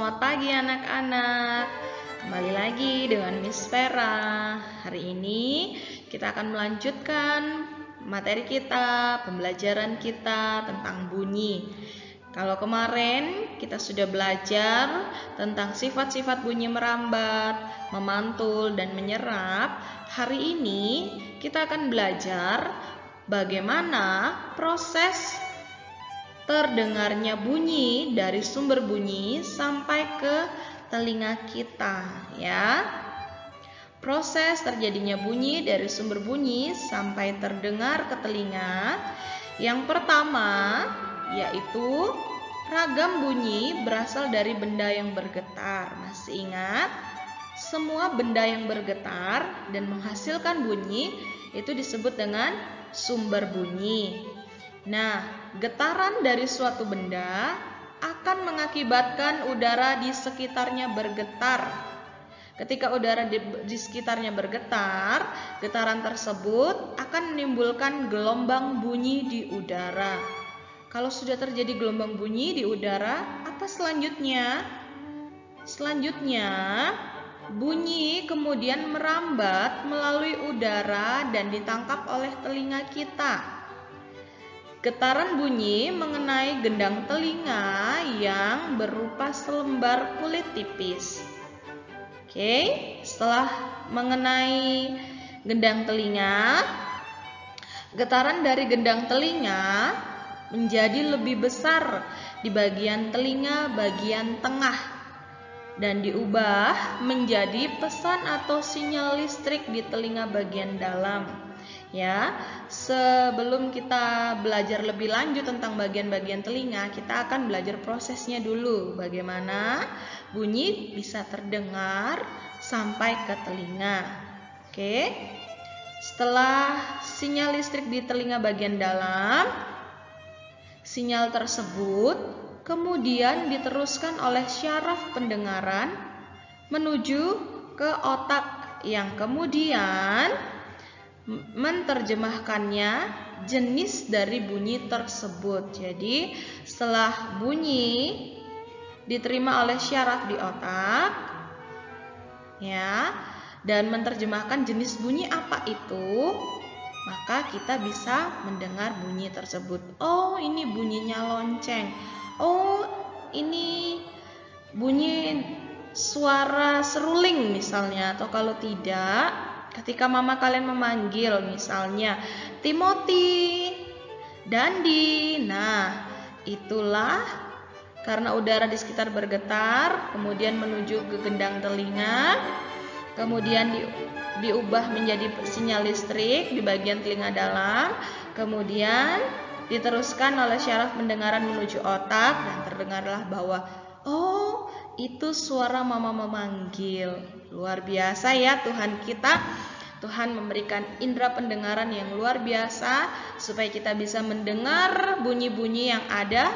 Selamat pagi anak-anak. Kembali lagi dengan Miss Vera. Hari ini kita akan melanjutkan materi kita, pembelajaran kita tentang bunyi. Kalau kemarin kita sudah belajar tentang sifat-sifat bunyi merambat, memantul, dan menyerap, hari ini kita akan belajar bagaimana proses terdengarnya bunyi dari sumber bunyi sampai ke telinga kita, ya. Proses terjadinya bunyi dari sumber bunyi sampai terdengar ke telinga. Yang pertama yaitu ragam bunyi berasal dari benda yang bergetar. Masih ingat? Semua benda yang bergetar dan menghasilkan bunyi itu disebut dengan sumber bunyi. Nah, getaran dari suatu benda akan mengakibatkan udara di sekitarnya bergetar. Ketika udara di sekitarnya bergetar, getaran tersebut akan menimbulkan gelombang bunyi di udara. Kalau sudah terjadi gelombang bunyi di udara, apa selanjutnya? Selanjutnya, bunyi kemudian merambat melalui udara dan ditangkap oleh telinga kita. Getaran bunyi mengenai gendang telinga yang berupa selembar kulit tipis. Oke, setelah mengenai gendang telinga, getaran dari gendang telinga menjadi lebih besar di bagian telinga bagian tengah dan diubah menjadi pesan atau sinyal listrik di telinga bagian dalam. Ya, sebelum kita belajar lebih lanjut tentang bagian-bagian telinga, kita akan belajar prosesnya dulu. Bagaimana bunyi bisa terdengar sampai ke telinga. Oke. Setelah sinyal listrik di telinga bagian dalam, sinyal tersebut kemudian diteruskan oleh syaraf pendengaran menuju ke otak yang kemudian menerjemahkannya jenis dari bunyi tersebut. Jadi setelah bunyi diterima oleh syaraf di otak, ya, dan menerjemahkan jenis bunyi apa itu, maka kita bisa mendengar bunyi tersebut. Oh, ini bunyinya lonceng. Oh, ini bunyi suara seruling misalnya. Atau kalau tidak, ketika mama kalian memanggil misalnya Timothy, Dandi. Nah, itulah karena udara di sekitar bergetar, kemudian menuju ke gendang telinga, kemudian diubah menjadi sinyal listrik di bagian telinga dalam, kemudian diteruskan oleh syaraf pendengaran menuju otak dan terdengarlah bahwa oh, itu suara mama memanggil. Luar biasa ya Tuhan kita. Tuhan memberikan indera pendengaran yang luar biasa supaya kita bisa mendengar bunyi-bunyi yang ada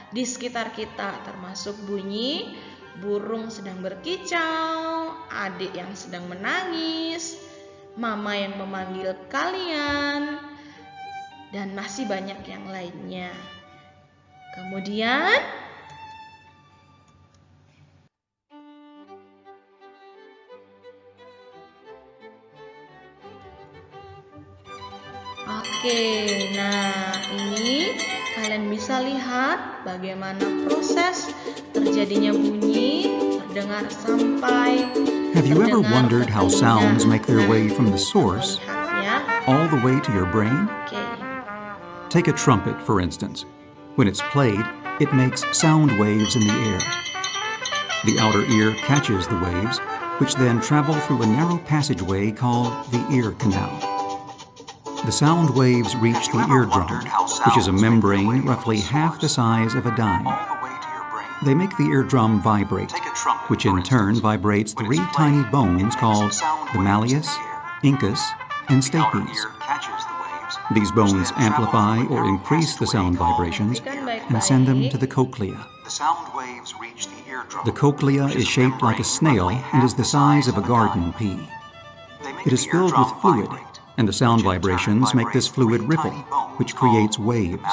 di sekitar kita, termasuk bunyi burung sedang berkicau, adik yang sedang menangis, mama yang memanggil kalian, dan masih banyak yang lainnya. Kemudian nah ini kalian bisa lihat bagaimana proses terjadinya bunyi terdengar sampai Have you ever wondered how sounds make their way from the source all the way to your brain? Take a trumpet, for instance. When it's played, it makes sound waves in the air. The outer ear catches the waves, which then travel through a narrow passageway called the ear canal. The sound waves reach the eardrum, which is a membrane roughly half the size of a dime. They make the eardrum vibrate, which in turn vibrates three tiny bones called the malleus, incus, and stapes. These bones amplify or increase the sound vibrations and send them to the cochlea. The cochlea is shaped like a snail and is the size of a garden pea. It is filled with fluid, and the sound vibrations make this fluid ripple, which creates waves.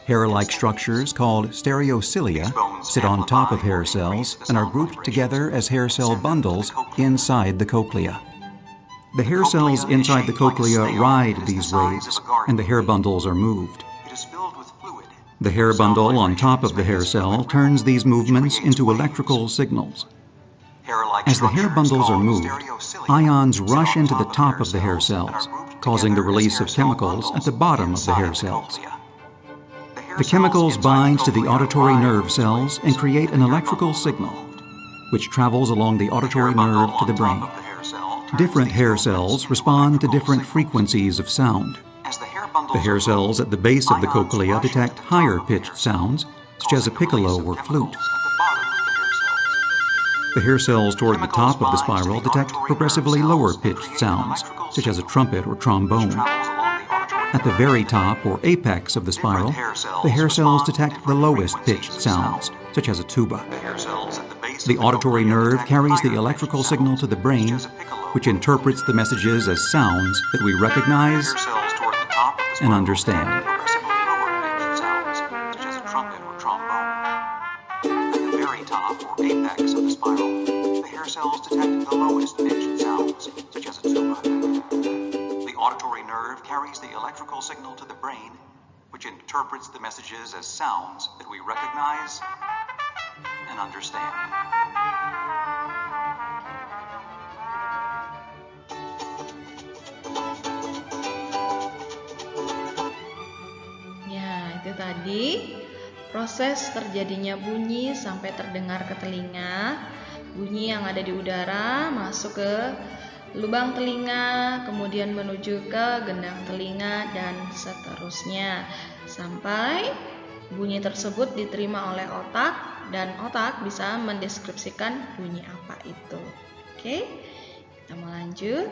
Hair-like structures called stereocilia sit on top of hair cells and are grouped together as hair cell bundles inside the cochlea. The hair cells inside the cochlea ride these waves, and the hair bundles are moved. The hair bundle on top of the hair cell turns these movements into electrical signals. As the hair bundles are moved, ions rush into the top of the hair cells, causing the release of chemicals at the bottom of the hair cells. The chemicals bind to the auditory nerve cells and create an electrical signal, which travels along the auditory nerve to the brain. Different hair cells respond to different frequencies of sound. The hair cells at the base of the cochlea detect higher-pitched sounds, such as a piccolo or flute. The hair cells toward the top of the spiral detect progressively lower-pitched sounds, such as a trumpet or trombone. At the very top or apex of the spiral, the hair cells detect the lowest-pitched sounds, such as a tuba. The auditory nerve carries the electrical signal to the brain, which interprets the messages as sounds that we recognize and understand. Cells detect the lowest pitched sounds, such as a tuba. The auditory nerve carries the electrical signal to the brain, which interprets the messages as sounds that we recognize and understand. Ya, itu tadi proses terjadinya bunyi sampai terdengar ke telinga. Bunyi yang ada di udara masuk ke lubang telinga, kemudian menuju ke gendang telinga, dan seterusnya sampai bunyi tersebut diterima oleh otak, dan otak bisa mendeskripsikan bunyi apa itu. Oke, kita mau lanjut.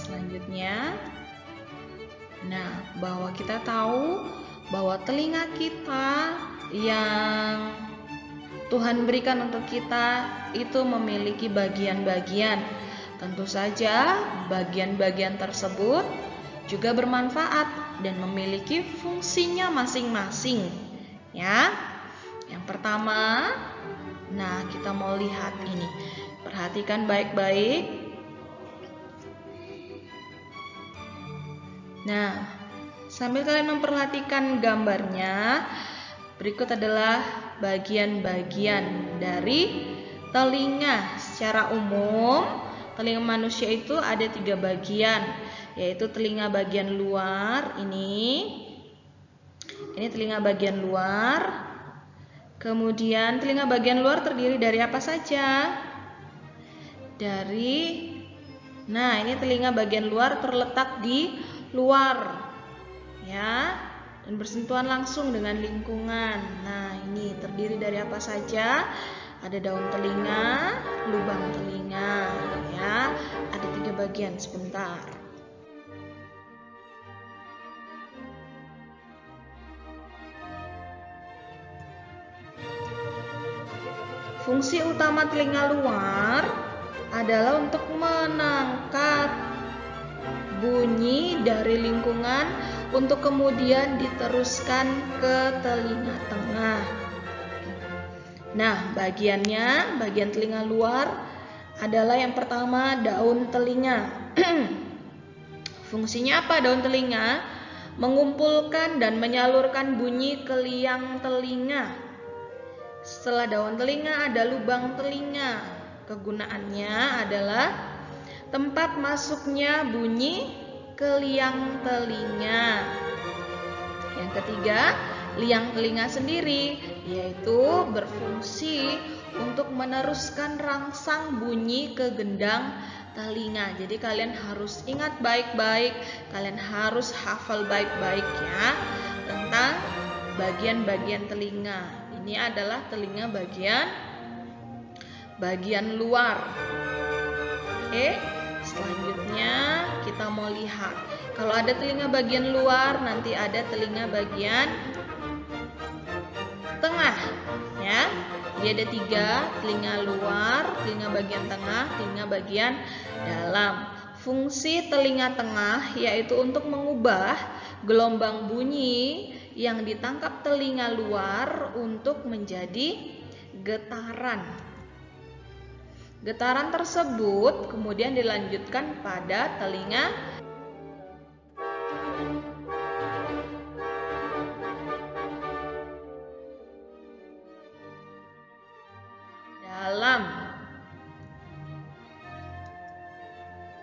Selanjutnya, bahwa kita tahu bahwa telinga kita yang Tuhan berikan untuk kita itu memiliki bagian-bagian. Tentu saja bagian-bagian tersebut juga bermanfaat dan memiliki fungsinya masing-masing. Ya. Yang pertama, nah kita mau lihat ini. Perhatikan baik-baik. Nah, sambil kalian memperhatikan gambarnya, berikut adalah bagian-bagian dari telinga. Secara umum, telinga manusia itu ada 3 bagian, yaitu telinga bagian luar ini telinga bagian luar. Kemudian telinga bagian luar terdiri dari apa saja? Ini telinga bagian luar terletak di luar, ya, dan bersentuhan langsung dengan lingkungan. Nah, ini terdiri dari apa saja? Ada daun telinga, lubang telinga, ya. Ada 3 bagian. Sebentar. Fungsi utama telinga luar adalah untuk menangkap bunyi dari lingkungan untuk kemudian diteruskan ke telinga tengah. Nah, bagian telinga luar adalah yang pertama daun telinga. Fungsinya apa daun telinga? Mengumpulkan dan menyalurkan bunyi ke liang telinga. Setelah daun telinga ada lubang telinga. Kegunaannya adalah tempat masuknya bunyi ke liang telinga. Yang ketiga, liang telinga sendiri, yaitu berfungsi untuk meneruskan rangsang bunyi ke gendang telinga. Jadi kalian harus ingat baik-baik, kalian harus hafal baik-baik ya tentang bagian-bagian telinga. Ini adalah telinga bagian luar. Oke, selanjutnya kita mau lihat. Kalau ada telinga bagian luar, nanti ada telinga bagian tengah, ya. Jadi ada 3, telinga luar, telinga bagian tengah, telinga bagian dalam. Fungsi telinga tengah yaitu untuk mengubah gelombang bunyi yang ditangkap telinga luar untuk menjadi getaran. Getaran tersebut kemudian dilanjutkan pada telinga dalam.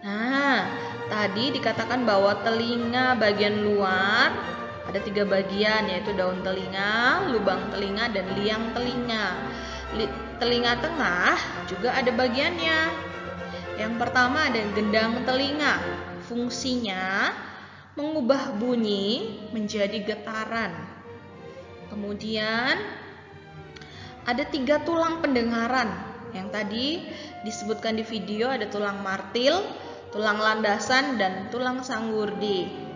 Nah, tadi dikatakan bahwa telinga bagian luar ada 3 bagian, yaitu daun telinga, lubang telinga, dan liang telinga. Telinga tengah juga ada bagiannya. Yang pertama ada gendang telinga. Fungsinya mengubah bunyi menjadi getaran. Kemudian ada 3 tulang pendengaran. Yang tadi disebutkan di video, ada tulang martil, tulang landasan, dan tulang sanggurdi.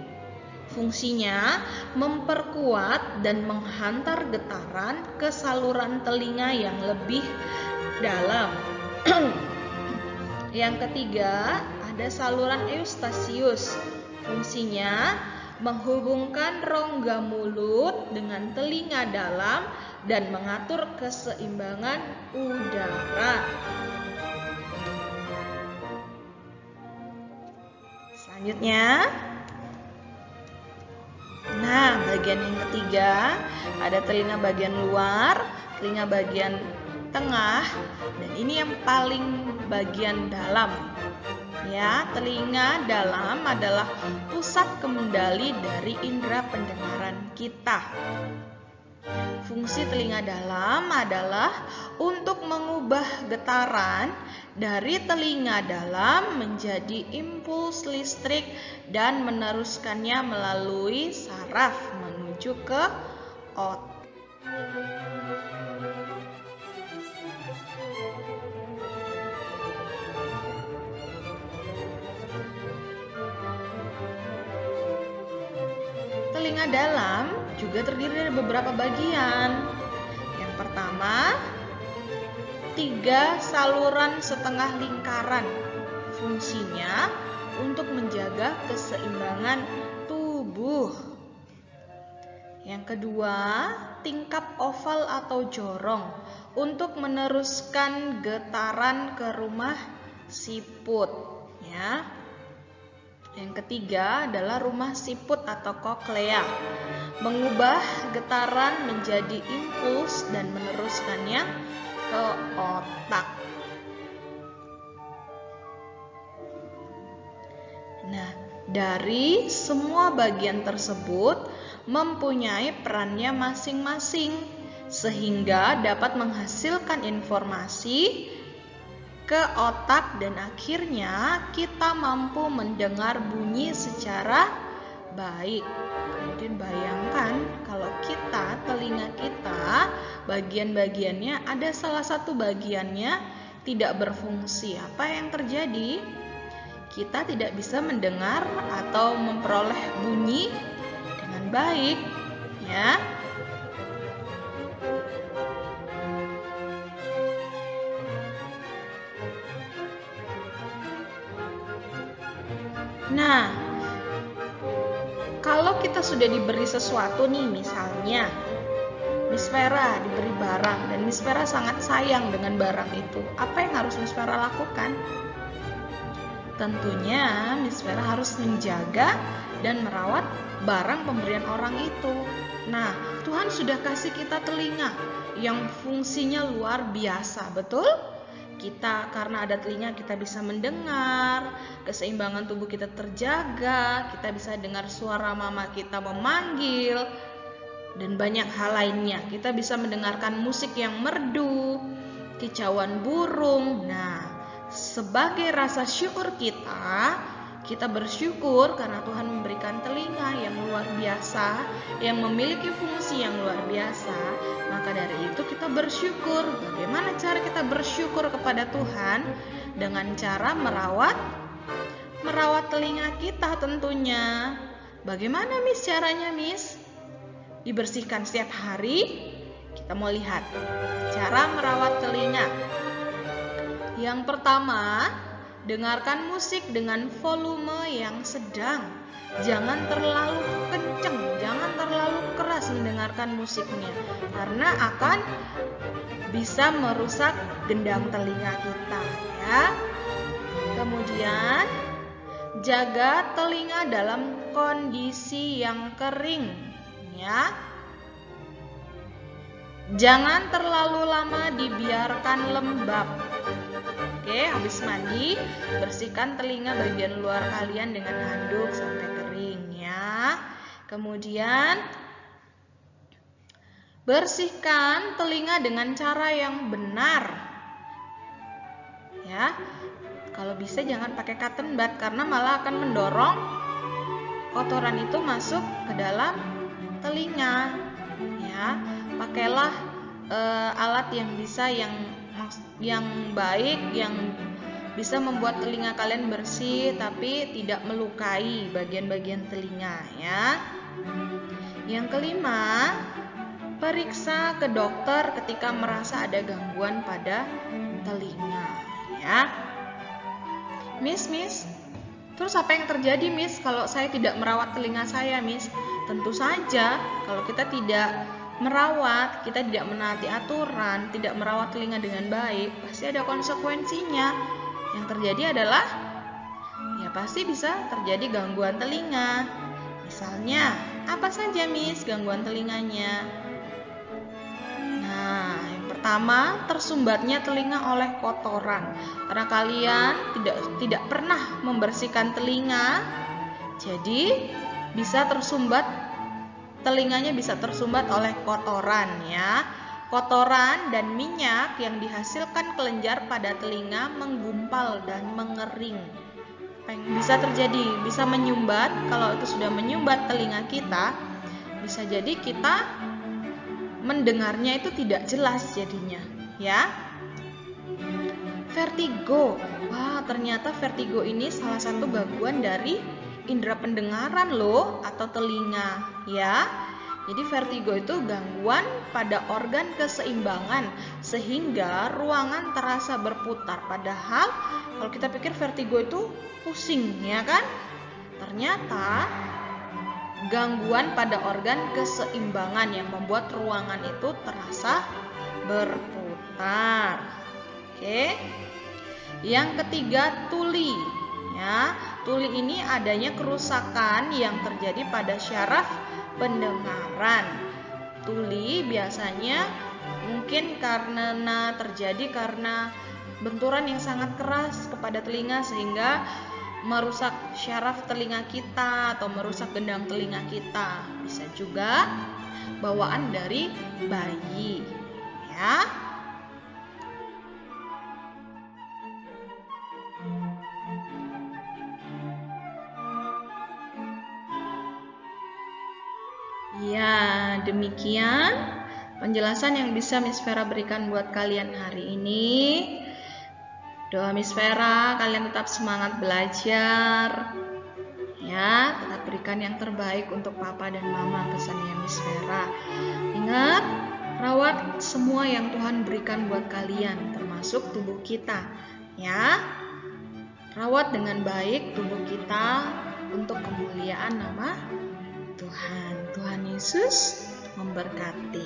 Fungsinya memperkuat dan menghantar getaran ke saluran telinga yang lebih dalam. Yang ketiga, ada saluran eustasius. Fungsinya menghubungkan rongga mulut dengan telinga dalam dan mengatur keseimbangan udara. Selanjutnya, nah, bagian yang ketiga ada telinga bagian luar, telinga bagian tengah, dan ini yang paling bagian dalam. Ya, telinga dalam adalah pusat kendali dari indera pendengaran kita. Fungsi telinga dalam adalah untuk mengubah getaran dari telinga dalam menjadi impuls listrik dan meneruskannya melalui saraf menuju ke otak. Telinga dalam juga terdiri dari beberapa bagian. Yang pertama, 3 saluran setengah lingkaran. Fungsinya untuk menjaga keseimbangan tubuh. Yang kedua, tingkap oval atau jorong untuk meneruskan getaran ke rumah siput, ya. Yang ketiga adalah rumah siput atau koklea, mengubah getaran menjadi impuls dan meneruskannya ke otak. Nah, dari semua bagian tersebut mempunyai perannya masing-masing sehingga dapat menghasilkan informasi ke otak dan akhirnya kita mampu mendengar bunyi secara baik. Kemudian bayangkan kalau telinga kita bagian-bagiannya ada salah satu bagiannya tidak berfungsi. Apa yang terjadi? Kita tidak bisa mendengar atau memperoleh bunyi dengan baik, ya. Nah, kalau kita sudah diberi sesuatu nih, misalnya Miss Vera diberi barang dan Miss Vera sangat sayang dengan barang itu, apa yang harus Miss Vera lakukan? Tentunya Miss Vera harus menjaga dan merawat barang pemberian orang itu. Nah, Tuhan sudah kasih kita telinga yang fungsinya luar biasa, betul? Kita karena ada telinga kita bisa mendengar, keseimbangan tubuh kita terjaga, kita bisa dengar suara mama kita memanggil, dan banyak hal lainnya. Kita bisa mendengarkan musik yang merdu, kicauan burung. Nah, sebagai rasa syukur kita bersyukur karena Tuhan memberikan telinga yang luar biasa, yang memiliki fungsi yang luar biasa. Maka dari itu kita bersyukur. Bagaimana cara kita bersyukur kepada Tuhan? Dengan cara merawat telinga kita tentunya. Bagaimana Miss caranya, Miss? Dibersihkan setiap hari. Kita mau lihat cara merawat telinga. Yang pertama, dengarkan musik dengan volume yang sedang. Jangan terlalu kencang, jangan terlalu keras mendengarkan musiknya, karena akan bisa merusak gendang telinga kita, ya. Kemudian, jaga telinga dalam kondisi yang kering, ya. Jangan terlalu lama dibiarkan lembab. Oke, habis mandi, bersihkan telinga bagian luar kalian dengan handuk sampai kering, ya. Kemudian, bersihkan telinga dengan cara yang benar, ya. Kalau bisa jangan pakai cotton bud karena malah akan mendorong kotoran itu masuk ke dalam telinga, ya. Pakailah alat yang bisa yang baik, yang bisa membuat telinga kalian bersih tapi tidak melukai bagian-bagian telinga, ya. Yang kelima, periksa ke dokter ketika merasa ada gangguan pada telinga, ya. Miss, terus apa yang terjadi, Miss, kalau saya tidak merawat telinga saya, Miss? Tentu saja kalau kita tidak merawat, kita tidak menaati aturan, tidak merawat telinga dengan baik, pasti ada konsekuensinya. Yang terjadi adalah, ya pasti bisa terjadi gangguan telinga. Misalnya, apa saja, Miss, gangguan telinganya? Nah, yang pertama, tersumbatnya telinga oleh kotoran. Karena kalian tidak pernah membersihkan telinga, jadi bisa telinganya bisa tersumbat oleh kotoran, ya. Kotoran dan minyak yang dihasilkan kelenjar pada telinga menggumpal dan mengering. Apa yang bisa terjadi? Bisa menyumbat. Kalau itu sudah menyumbat telinga kita, bisa jadi kita mendengarnya itu tidak jelas jadinya, ya. Vertigo. Wah, ternyata vertigo ini salah satu gangguan dari indera pendengaran loh, atau telinga, ya. Jadi vertigo itu gangguan pada organ keseimbangan sehingga ruangan terasa berputar. Padahal kalau kita pikir vertigo itu pusing, ya kan? Ternyata gangguan pada organ keseimbangan yang membuat ruangan itu terasa berputar. Oke. Yang ketiga, tuli. Ya, tuli ini adanya kerusakan yang terjadi pada syaraf pendengaran. Tuli biasanya mungkin terjadi karena benturan yang sangat keras kepada telinga sehingga merusak syaraf telinga kita atau merusak gendang telinga kita. Bisa juga bawaan dari bayi, ya. Ya, demikian penjelasan yang bisa Miss Vera berikan buat kalian hari ini. Doa Miss Vera, kalian tetap semangat belajar. Ya, tetap berikan yang terbaik untuk Papa dan Mama, pesannya Miss Vera. Ingat, rawat semua yang Tuhan berikan buat kalian, termasuk tubuh kita. Ya, rawat dengan baik tubuh kita untuk kemuliaan nama Tuhan. Tuhan Yesus memberkati.